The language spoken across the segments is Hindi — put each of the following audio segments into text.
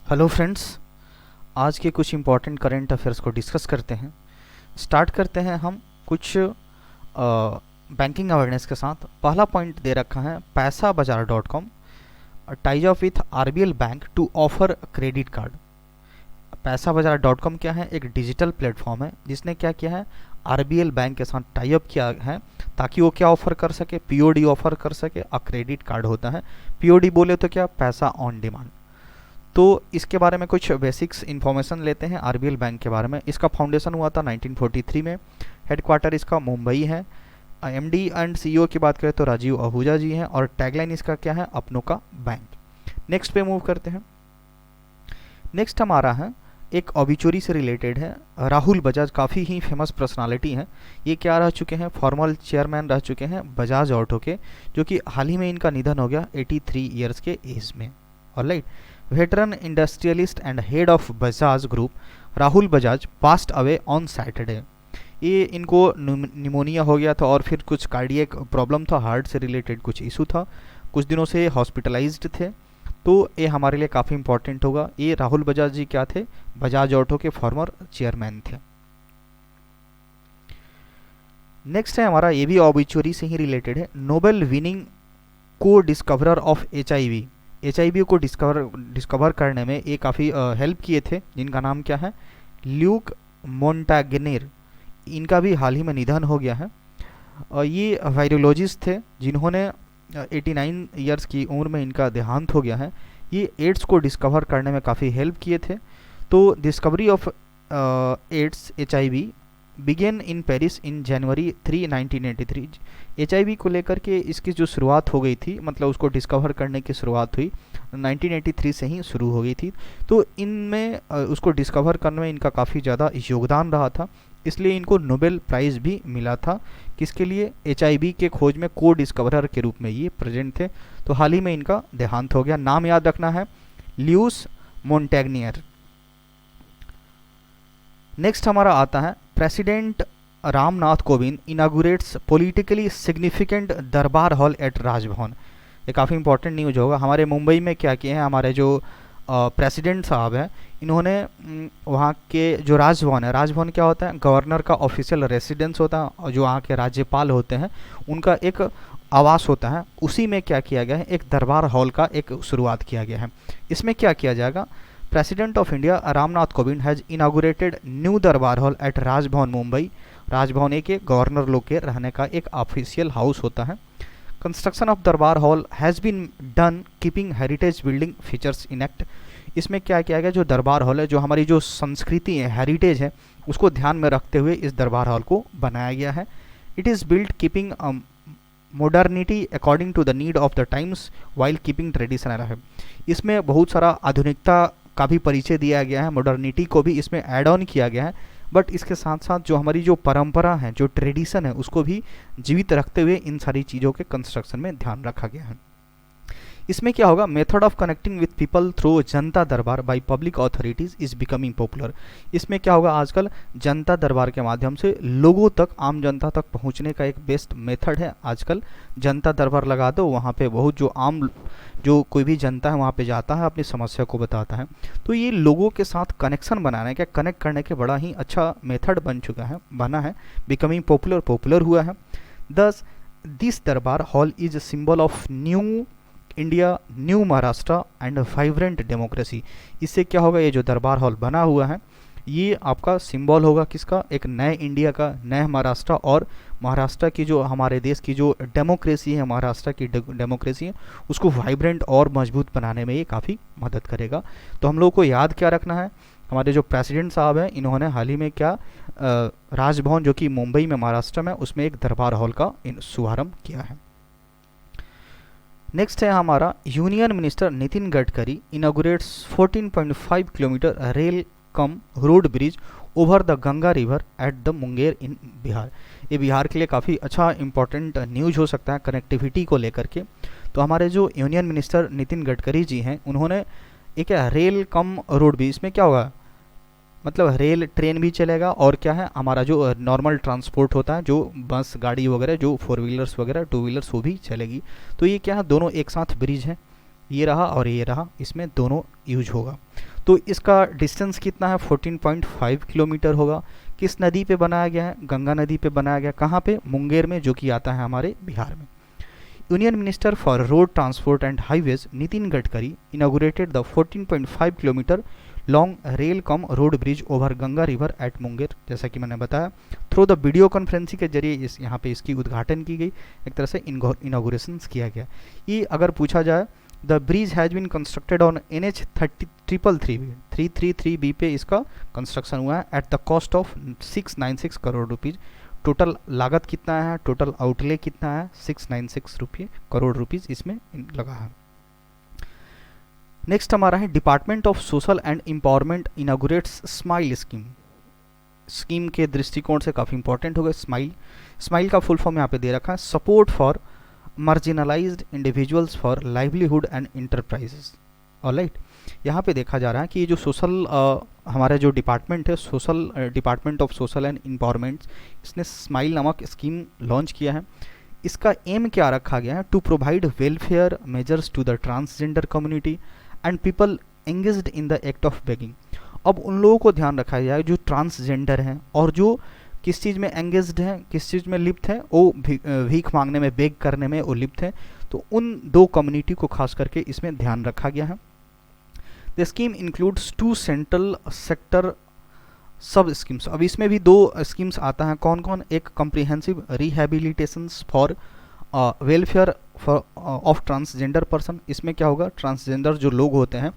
हेलो फ्रेंड्स, आज के कुछ इम्पोर्टेंट करंट अफेयर्स को डिस्कस करते हैं। स्टार्ट करते हैं हम कुछ बैंकिंग अवेयरनेस के साथ। पहला पॉइंट दे रखा है Paisabazaar .com ties up with RBL bank to offer credit card. Paisabazaar .com क्या है? एक डिजिटल प्लेटफॉर्म है जिसने क्या किया है, आरबीएल बैंक के साथ टाई अप किया है ताकि वो क्या ऑफर कर सके, पीओडी ऑफर कर सके। क्रेडिट कार्ड होता है, पीओडी बोले तो क्या, पैसा ऑन डिमांड। तो इसके बारे में कुछ बेसिक्स इन्फॉर्मेशन लेते हैं आरबीएल बैंक के बारे में। इसका फाउंडेशन हुआ था 1943 में। हेडक्वार्टर इसका मुंबई है। एमडी एंड सीईओ की बात करें तो राजीव आहूजा जी हैं और टैगलाइन इसका क्या है, अपनों का बैंक। नेक्स्ट पे मूव करते हैं। नेक्स्ट हमारा है एक ऑबिचुरी से रिलेटेड है। राहुल बजाज काफ़ी ही फेमस पर्सनालिटी हैं। ये क्या रह चुके हैं, फॉर्मल चेयरमैन रह चुके हैं बजाज ऑटो के, जो कि हाल ही में इनका निधन हो गया 83 ईयर्स के एज में। Alright, veteran industrialist and head of Bajaj group Rahul Bajaj passed away on Saturday. ये इनको निमोनिया हो गया था और फिर कुछ कार्डियक प्रॉब्लम था, हार्ट से रिलेटेड कुछ इशू था, कुछ दिनों से हॉस्पिटलाइज्ड थे। तो ये हमारे लिए काफ़ी इंपॉर्टेंट होगा। ये राहुल बजाज जी क्या थे, बजाज ऑटो के फॉर्मर चेयरमैन थे। नेक्स्ट है हमारा, ये भी ऑबिचुरी से ही रिलेटेड है। नोबेल विनिंग को डिस्कवरर ऑफ एचआईवी को डिस्कवर करने में ये काफ़ी हेल्प किए थे, जिनका नाम क्या है, ल्यूक मोंटागनेर। इनका भी हाल ही में निधन हो गया है। ये वायरोलॉजिस्ट थे जिन्होंने 89 ईयर्स की उम्र में इनका देहांत हो गया है। ये एड्स को डिस्कवर करने में काफ़ी हेल्प किए थे। तो discovery of AIDS HIV began in Paris in January 3, 1983। HIV को लेकर के इसकी जो शुरुआत हो गई थी, मतलब उसको डिस्कवर करने की शुरुआत हुई 1983 से ही शुरू हो गई थी। तो इनमें उसको डिस्कवर करने में इनका काफ़ी ज़्यादा योगदान रहा था, इसलिए इनको नोबेल प्राइज़ भी मिला था। किसके लिए? एचआईवी के खोज में को डिस्कवरर के रूप में ये प्रेजेंट थे। तो हाल ही में इनका देहांत हो गया। नाम याद रखना है, ल्यूस मोंटेग्नियर। नेक्स्ट हमारा आता है, president Ramnath Kovind inaugurates politically significant Darbar hall at Raj Bhavan. ये काफ़ी इंपॉर्टेंट न्यूज होगा। हमारे मुंबई में क्या किए हैं, हमारे जो प्रेसिडेंट साहब हैं, इन्होंने वहाँ के जो राजभवन है, राजभवन क्या होता है, गवर्नर का ऑफिशियल रेसिडेंस होता है और जो वहाँ के राज्यपाल होते हैं उनका एक आवास होता है, उसी में क्या किया गया है, एक दरबार हॉल का एक शुरुआत किया गया है। इसमें क्या किया जाएगा, president of India Ramnath Kovind has inaugurated new दरबार हॉल एट राजभवन मुंबई। राजभवन एक गवर्नर लोग के रहने का एक ऑफिशियल हाउस होता है। Construction of Darbar hall has been done keeping heritage building features in act. इसमें क्या किया गया, जो दरबार हॉल है, जो हमारी जो संस्कृति है, हेरिटेज है, उसको ध्यान में रखते हुए इस दरबार हॉल को बनाया गया है। It is build keeping modernity according to the need of the times while keeping tradition alive. इसमें बहुत सारा आधुनिकता का भी परिचय दिया गया है, मॉडर्निटी को भी इसमें ऐड ऑन किया गया है, बट इसके साथ साथ जो हमारी जो परंपरा है, जो ट्रेडिशन है, उसको भी जीवित रखते हुए इन सारी चीज़ों के कंस्ट्रक्शन में ध्यान रखा गया है। इसमें क्या होगा, method of connecting with people through जनता दरबार by public authorities is becoming popular. इसमें क्या होगा, आजकल जनता दरबार के माध्यम से लोगों तक, आम जनता तक पहुंचने का एक बेस्ट मेथड है। आजकल जनता दरबार लगा दो, वहाँ पे बहुत जो कोई भी जनता है वहाँ पे जाता है, अपनी समस्या को बताता है। तो ये लोगों के साथ कनेक्शन बनाने का, कनेक्ट करने के बड़ा ही अच्छा मेथड बना है, बिकमिंग पॉपुलर हुआ है। दस दिस दरबार hall is a symbol of new India, new Maharashtra and vibrant democracy. इससे क्या होगा, ये जो दरबार हॉल बना हुआ है, ये आपका सिंबल होगा किसका, एक नए इंडिया का, नए महाराष्ट्र, और महाराष्ट्र की जो हमारे देश की जो डेमोक्रेसी है, महाराष्ट्र की डेमोक्रेसी है, उसको वाइब्रेंट और मजबूत बनाने में ये काफ़ी मदद करेगा। तो हम लोग को याद क्या रखना है, हमारे जो प्रेसिडेंट साहब हैं, इन्होंने हाल ही में क्या, राजभवन जो कि मुंबई में, महाराष्ट्र में, उसमें एक दरबार हॉल का शुभारंभ किया है। नेक्स्ट है हमारा, union minister Nitin Gadkari inaugurates 14.5 kilometre rail cum road bridge over the Ganga river at the Munger in Bihar. ये बिहार के लिए काफ़ी अच्छा इंपॉर्टेंट न्यूज हो सकता है कनेक्टिविटी को लेकर के। तो हमारे जो यूनियन मिनिस्टर नितिन गडकरी जी हैं, उन्होंने एक रेल कम रोड ब्रिज, इसमें क्या होगा, मतलब रेल ट्रेन भी चलेगा और क्या है, हमारा जो नॉर्मल ट्रांसपोर्ट होता है, जो बस गाड़ी वगैरह, जो 4 व्हीलर्स वगैरह, 2 व्हीलर्स, वो भी चलेगी। तो ये क्या है, दोनों एक साथ ब्रिज है, ये रहा और ये रहा, इसमें दोनों यूज होगा। तो इसका डिस्टेंस कितना है, 14.5 किलोमीटर होगा। किस नदी पे बनाया गया है, गंगा नदी पे बनाया गया। कहाँ पे, मुंगेर में, जो कि आता है हमारे बिहार में। Union minister for road transport and highways Nitin Gadkari inaugurated the 14.5 kilometre long rail cum road bridge over Ganga river eight Munger, जैसा कि मैंने बताया। थ्रू द वीडियो कॉन्फ्रेंसिंग के जरिए इस यहाँ पे इसकी उद्घाटन की गई, एक तरह से इनागुरेशन किया गया। ये अगर पूछा जाए, the bridge has been constructed on NH 333B पे इसका कंस्ट्रक्शन हुआ है at the cost of 696 crore rupees. Total लागत कितना है, टोटल आउटले कितना है, 696 करोड़ रुपीज़ इसमें लगा है। नेक्स्ट हमारा है department of social and empowerment inaugurates smile scheme. Scheme के दृष्टिकोण से काफ़ी इंपॉर्टेंट होगा स्माइल। स्माइल का फुल फॉर्म यहाँ पे दे रखा है, support for marginalised individuals for livelihood and enterprises. Alright, यहाँ पे देखा जा रहा है कि ये जो सोशल हमारा जो डिपार्टमेंट है, social department of social and empowerment, इसने स्माइल नामक स्कीम लॉन्च किया है। इसका एम क्या रखा गया है, to provide welfare measures to the transgender community and people engaged in the act of begging. अब उन लोगों को ध्यान रखा जाए जो ट्रांसजेंडर हैं और जो किस चीज़ में एंगेज्ड हैं, किस चीज़ में लिप्त हैं, वो भीख मांगने में, बेग करने में वो लिप्त हैं। तो उन दो कम्युनिटी को खास करके इसमें ध्यान रखा गया है। The scheme includes 2 central sector सब स्कीम्स। अब इसमें भी 2 स्कीम्स आता है, कौन कौन, एक comprehensive rehabilitations for welfare for of transgender person. इसमें क्या होगा, ट्रांसजेंडर जो लोग होते हैं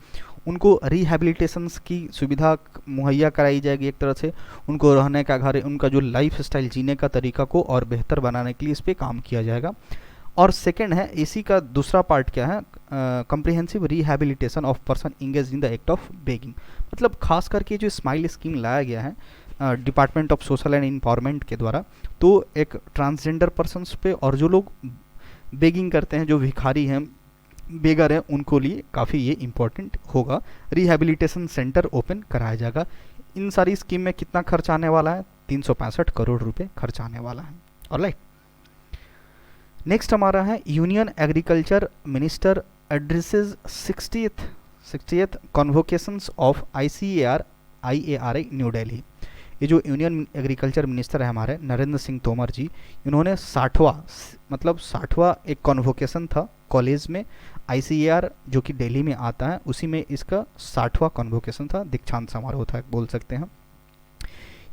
उनको रिहेबिलिटेशंस की सुविधा मुहैया कराई जाएगी, एक तरह से उनको रहने का घर, उनका जो लाइफ स्टाइल जीने का तरीका को और बेहतर बनाने के लिए इस पर काम किया जाएगा। और सेकंड है, इसी का दूसरा पार्ट क्या है, comprehensive rehabilitation of person engage in the act of begging. मतलब खास करके जो स्माइल स्कीम लाया गया है department of social and empowerment के द्वारा, तो एक ट्रांसजेंडर पर्सनस पे और जो लोग बेगिंग करते हैं, जो भिखारी हैं, बेगर हैं, उनको लिए काफ़ी ये इम्पोर्टेंट होगा। रिहेबिलिटेशन सेंटर ओपन कराया जाएगा। इन सारी स्कीम में कितना खर्च आने वाला है, 365 करोड़ रुपए खर्च आने वाला है। ऑलराइट, नेक्स्ट हमारा है union agriculture minister addresses 60th convocations of ICAR-IARI New Delhi. ये जो यूनियन एग्रीकल्चर मिनिस्टर है हमारे नरेंद्र सिंह तोमर जी, इन्होंने 60वां एक कॉन्वोकेशन था कॉलेज में, ICAR जो कि दिल्ली में आता है, उसी में इसका 60वां कॉन्वोकेशन था, दीक्षांत समारोह था बोल सकते हैं।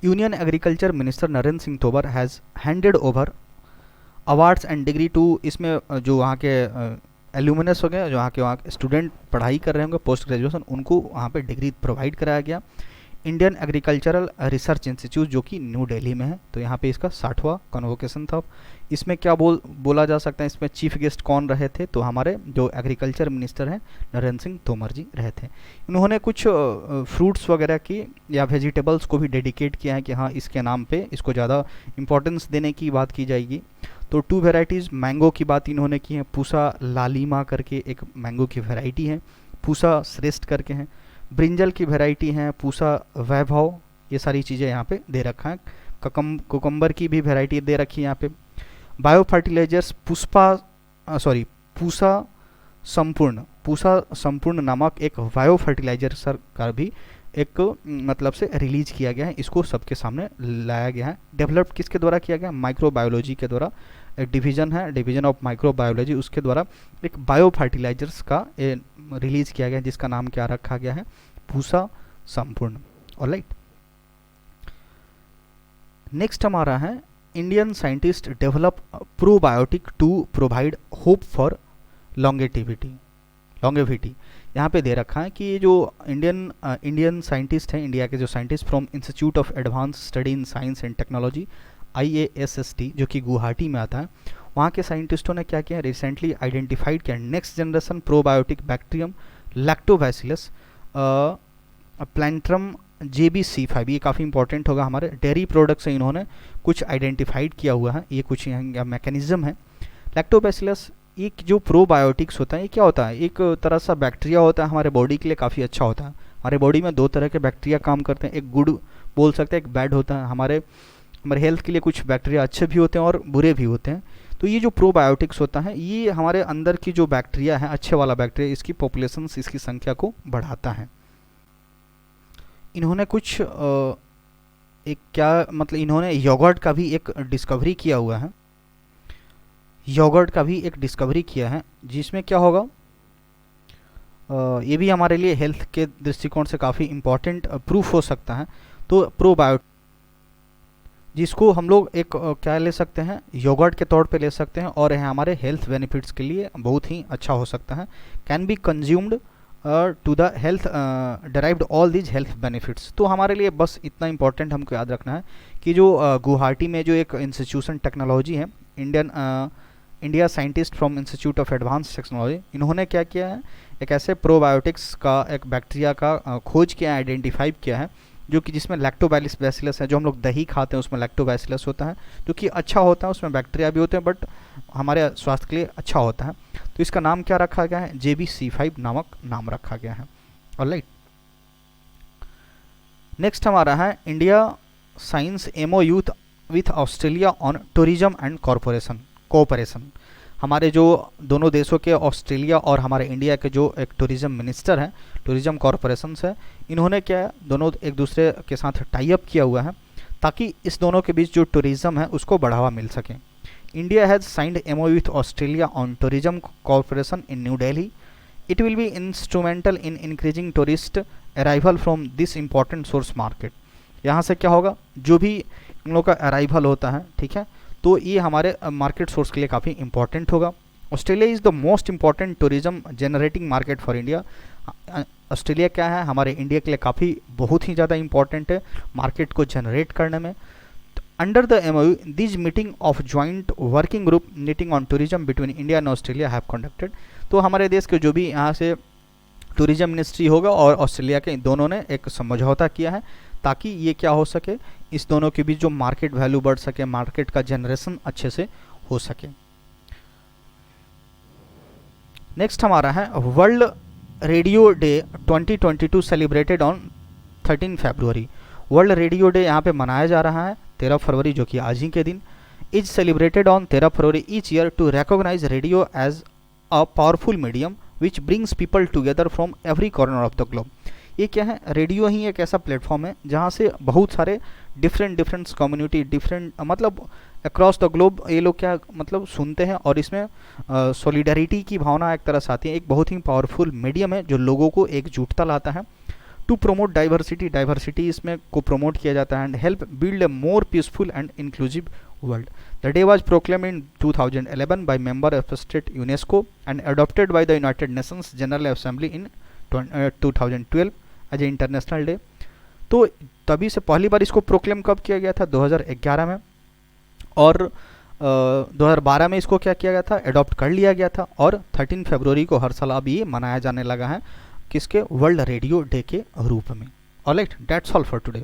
Union agriculture minister Narendra Singh Tomar has handed over awards and degree to, इसमें जो वहाँ के एल्यूमिनस हो गए, जो वहाँ के स्टूडेंट पढ़ाई कर रहे होंगे पोस्ट ग्रेजुएशन, उनको वहाँ पे डिग्री प्रोवाइड कराया गया। इंडियन एग्रीकल्चरल रिसर्च इंस्टीट्यूट जो कि न्यू दिल्ली में है, तो यहाँ पे इसका 60वां कन्वोकेशन था। इसमें क्या बोला जा सकता है, इसमें चीफ गेस्ट कौन रहे थे, तो हमारे जो एग्रीकल्चर मिनिस्टर हैं नरेंद्र सिंह तोमर जी रहे थे। इन्होंने कुछ फ्रूट्स वगैरह की या वेजिटेबल्स को भी डेडिकेट किया है कि हाँ इसके नाम पे इसको ज़्यादा इंपॉर्टेंस देने की बात की जाएगी। तो 2 वेराइटीज़ मैंगो की बात इन्होंने की है, पूसा लालिमा करके एक मैंगो की वेराइटी है, पूसा श्रेष्ठ करके हैं, ब्रिंजल की वेराइटी हैं, पूसा वैभव, ये सारी चीज़ें यहाँ पे दे रखा है। कुकम्बर की भी वेराइटी दे रखी है यहाँ पे। बायो फर्टिलाइजर्स पूसा संपूर्ण नामक एक बायो फर्टिलाइजर का भी एक मतलब से रिलीज किया गया है, इसको सबके सामने लाया गया है। डेवलप्ड किसके द्वारा किया गया, माइक्रोबायोलॉजी के द्वारा, एक डिवीजन है डिवीजन ऑफ माइक्रोबायोलॉजी, उसके द्वारा एक बायो फर्टिलाइजर्स का रिलीज किया गया जिसका नाम क्या रखा गया है, पूसा संपूर्ण। ऑलराइट, नेक्स्ट हमारा है Indian scientist develop probiotic to provide hope for longevity. यहाँ पे दे रखा है कि ये जो इंडियन साइंटिस्ट हैं, इंडिया के जो scientist from institute of advance study in science and technology IASST जो कि गुवाहाटी में आता है, वहाँ के साइंटिस्टों ने क्या किया, रिसेंटली आइडेंटिफाइड किया next generation probiotic bacterium lactobacillus plantarum JB-C5। ये काफ़ी इंपॉर्टेंट होगा, हमारे डेयरी प्रोडक्ट से इन्होंने कुछ आइडेंटिफाइड किया हुआ है, ये कुछ यहाँ मैकेनिज्म है। लैक्टोबैसिलस एक जो प्रोबायोटिक्स होता है, ये क्या होता है, एक तरह सा बैक्टीरिया होता है, हमारे बॉडी के लिए काफ़ी अच्छा होता है। हमारे बॉडी में 2 तरह के बैक्टीरिया काम करते हैं, एक गुड बोल सकते हैं, एक बैड होता है। हमारे हेल्थ के लिए कुछ बैक्टीरिया अच्छे भी होते हैं और बुरे भी होते हैं। तो ये जो प्रोबायोटिक्स होता है, ये हमारे अंदर की जो बैक्टीरिया है, अच्छे वाला बैक्टीरिया, इसकी पॉपुलेशन, इसकी संख्या को बढ़ाता है। इन्होंने कुछ एक क्या मतलब इन्होंने योगर्ट का भी एक डिस्कवरी किया हुआ है, योगर्ट का भी एक डिस्कवरी किया है, जिसमें क्या होगा, ये भी हमारे लिए हेल्थ के दृष्टिकोण से काफ़ी इम्पॉर्टेंट प्रूफ हो सकता है। तो प्रोबायोटिक, जिसको हम लोग एक क्या ले सकते हैं, योगर्ट के तौर पे ले सकते हैं, और यह हमारे हेल्थ बेनिफिट्स के लिए बहुत ही अच्छा हो सकता है। Can be consumed to the health derived all these health benefits. तो हमारे लिए बस इतना इंपॉर्टेंट हमको याद रखना है कि जो गुवाहाटी में जो एक इंस्टीट्यूशन टेक्नोलॉजी है, India scientist from institute of advance technology, इन्होंने क्या किया है, एक ऐसे प्रोबायोटिक्स का एक बैक्टीरिया का खोज किया, आइडेंटिफाई किया है, जो कि जिसमें लैक्टोबैसिलस है, जो हम लोग दही खाते हैं उसमें लैक्टोबैसिलस होता है, जो कि अच्छा होता है, उसमें बैक्टीरिया भी होते हैं, बट हमारे स्वास्थ्य के लिए अच्छा होता है। तो इसका नाम क्या रखा गया है, JBC5 नामक नाम रखा गया है। ऑलराइट, नेक्स्ट हमारा है India science MOU with Australia on tourism and cooperation. हमारे जो दोनों देशों के, ऑस्ट्रेलिया और हमारे इंडिया के जो एक टूरिज्म मिनिस्टर हैं, टूरिज्म कॉरपोरेशन है, इन्होंने क्या है, दोनों एक दूसरे के साथ टाई अप किया हुआ है, ताकि इस दोनों के बीच जो टूरिज्म है उसको बढ़ावा मिल सके। India has signed MOU with Australia on tourism corporation in new Delhi. It will be instrumental in increasing tourist arrival from this important source market. यहाँ से क्या होगा, जो भी इन लोगों का अराइवल होता है, ठीक है, तो ये हमारे मार्केट सोर्स के लिए काफ़ी इंपॉर्टेंट होगा। Australia is the most important tourism generating market for India. Australia क्या है, हमारे इंडिया के लिए काफ़ी बहुत ही ज़्यादा इंपॉर्टेंट है मार्केट को जनरेट करने में। Under the MOU this meeting of joint working group meeting on tourism between India and Australia have conducted. तो हमारे देश के जो भी यहाँ से टूरिज्म मिनिस्ट्री होगा और ऑस्ट्रेलिया के, दोनों ने एक समझौता किया है, ताकि ये क्या हो सके, इस दोनों के बीच जो मार्केट वैल्यू बढ़ सके, मार्केट का जनरेशन अच्छे से हो सके। नेक्स्ट हमारा है world radio day 2022 celebrated on 13 February. World radio day यहाँ पे मनाया जा रहा है 13 फरवरी, जो कि आज ही के दिन। Is celebrated on 13 February each year to recognize radio as a powerful medium which brings people together from every corner of the globe. ये क्या है, रेडियो ही एक ऐसा प्लेटफॉर्म है जहाँ से बहुत सारे डिफरेंट कम्युनिटी, मतलब अक्रॉस द ग्लोब ये लोग क्या मतलब सुनते हैं, और इसमें सॉलिडरिटी की भावना एक तरह से आती है। एक बहुत ही पावरफुल मीडियम है जो लोगों को एकजुटता लाता है। टू प्रमोट डाइवर्सिटी इसमें को प्रमोट किया जाता है, and help build a more peaceful and inclusive world. The day was proclaimed in 2011 by member of state UNESCO and adopted by the United Nations General Assembly in 2012 as a international day. तो तभी से पहली बार इसको प्रोक्लेम कब किया गया था, 2011 में, और 2012 में इसको क्या किया गया था, अडॉप्ट कर लिया गया था, और 13 फरवरी को हर साल अब ये मनाया जाने लगा है, किसके, वर्ल्ड रेडियो डे के रूप में। Alright, that's all for today.